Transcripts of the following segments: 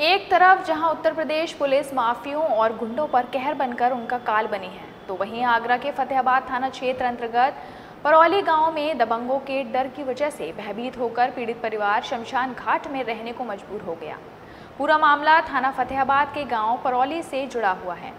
एक तरफ जहां उत्तर प्रदेश पुलिस माफियों और गुंडों पर कहर बनकर उनका काल बनी है, तो वहीं आगरा के फतेहाबाद थाना क्षेत्र अंतर्गत परौली गांव में दबंगों के डर की वजह से भयभीत होकर पीड़ित परिवार शमशान घाट में रहने को मजबूर हो गया। पूरा मामला थाना फतेहाबाद के गांव परौली से जुड़ा हुआ है,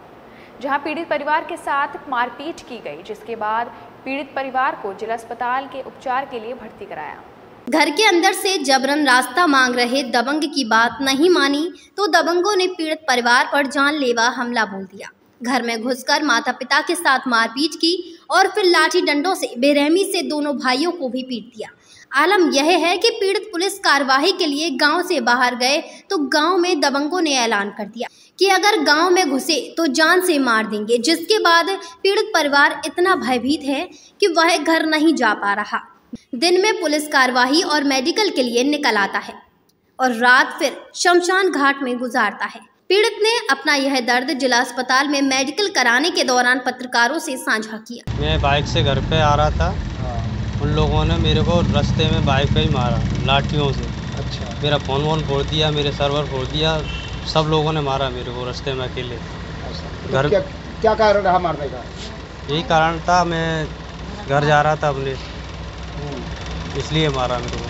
जहां पीड़ित परिवार के साथ मारपीट की गई, जिसके बाद पीड़ित परिवार को जिला अस्पताल के उपचार के लिए भर्ती कराया। घर के अंदर से जबरन रास्ता मांग रहे दबंग की बात नहीं मानी तो दबंगों ने पीड़ित परिवार पर जानलेवा हमला बोल दिया। घर में घुसकर माता पिता के साथ मारपीट की और फिर लाठी डंडों से बेरहमी से दोनों भाइयों को भी पीट दिया। आलम यह है कि पीड़ित पुलिस कार्यवाही के लिए गांव से बाहर गए तो गांव में दबंगों ने ऐलान कर दिया कि अगर गांव में घुसे तो जान से मार देंगे, जिसके बाद पीड़ित परिवार इतना भयभीत है कि वह घर नहीं जा पा रहा। दिन में पुलिस कार्यवाही और मेडिकल के लिए निकल आता है और रात फिर शमशान घाट में गुजारता है। पीड़ित ने अपना यह दर्द जिला अस्पताल में मेडिकल कराने के दौरान पत्रकारों से साझा किया। मैं बाइक से घर पे आ रहा था, उन लोगों ने मेरे को रास्ते में बाइक पे ही मारा लाठियों से। अच्छा। मेरा फोन वोन फोड़ दिया, मेरे सर्वर फोड़ दिया, सब लोगों ने मारा मेरे को रास्ते में अकेले। घर क्या कारण रहा मारने का? यही कारण था, मैं घर जा रहा था अपने, इसलिए मारा मेरे को।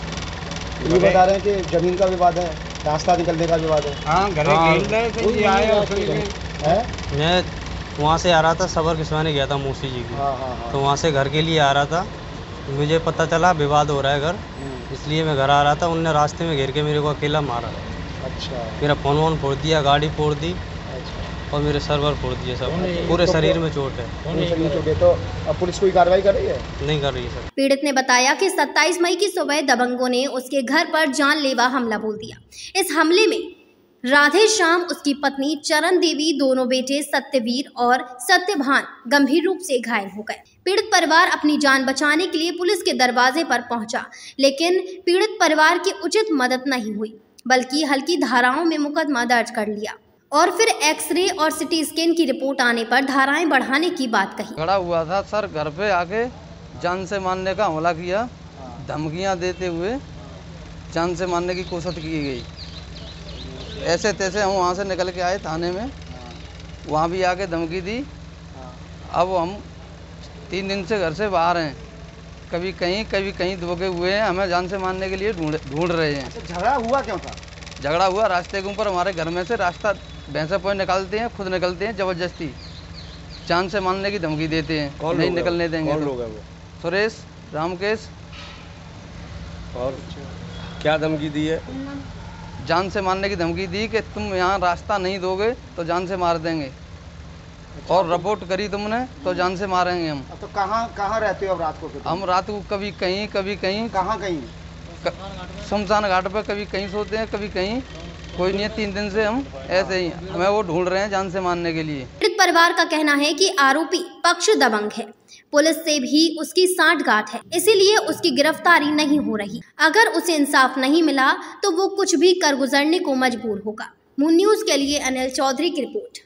ये बता रहे हैं कि जमीन का विवाद है, रास्ता निकलने का विवाद है। हाँ, मैं वहाँ से आ रहा था, सबर खिंचवाने गया था मौसी जी की। तो वहाँ से घर के लिए आ रहा था, मुझे पता चला विवाद हो रहा है घर, इसलिए मैं घर आ रहा था। उनने रास्ते में घेर के मेरे को अकेला मारा। अच्छा। मेरा फोन वोन फोड़ दिया, गाड़ी फोड़ दी और मेरे सर्वर फोड़ दिए सब। पूरे शरीर में चोट है। तो अब पुलिस कोई कार्रवाई कर रही है? नहीं कर रही है सर। पीड़ित ने बताया कि 27 मई की सुबह दबंगों ने उसके घर पर जानलेवा हमला बोल दिया। इस हमले में राधे श्याम, उसकी पत्नी चरण देवी, दोनों बेटे सत्यवीर और सत्यभान गंभीर रूप से घायल हो गए। पीड़ित परिवार अपनी जान बचाने के लिए पुलिस के दरवाजे पर पहुंचा, लेकिन पीड़ित परिवार की उचित मदद नहीं हुई, बल्कि हल्की धाराओं में मुकदमा दर्ज कर लिया और फिर एक्सरे और सिटी स्कैन की रिपोर्ट आने पर धाराएं बढ़ाने की बात कही। खड़ा हुआ था सर, घर पे आके जान से मारने का हमला किया, धमकियां देते हुए जान से मारने की कोशिश की गई। ऐसे तैसे हम वहाँ से निकल के आए थाने में, वहाँ भी आके धमकी दी। अब हम 3 दिन से घर से बाहर हैं, कभी कहीं धोखे हुए हैं, हमें जान से मारने के लिए ढूंढ रहे हैं। झगड़ा हुआ क्यों था? झगड़ा हुआ रास्ते के ऊपर, हमारे घर में से रास्ता भैंसा पोए निकालते हैं, खुद निकलते हैं, जबरदस्ती जान से मारने की धमकी देते हैं, नहीं निकलने देंगे। कौन लोग हैं वो? सुरेश, रामकेश। और क्या धमकी दी है? जान से मारने की धमकी दी कि तुम यहाँ रास्ता नहीं दोगे तो जान से मार देंगे। अच्छा, और रिपोर्ट करी तुमने तो जान से मारेंगे हम। तो कहाँ रहते हो अब रात को? हम रात को कभी कहीं कहाँ कहीं? शमशान घाट पर कभी कहीं सोते हैं, कभी कहीं। कोई नहीं है, 3 दिन से हम ऐसे ही हमें वो ढूंढ रहे हैं जान से मारने के लिए। पीड़ित परिवार का कहना है कि आरोपी पक्ष दबंग है, पुलिस से भी उसकी सांठगांठ है, इसीलिए उसकी गिरफ्तारी नहीं हो रही। अगर उसे इंसाफ नहीं मिला तो वो कुछ भी कर गुजरने को मजबूर होगा। मून न्यूज के लिए अनिल चौधरी की रिपोर्ट।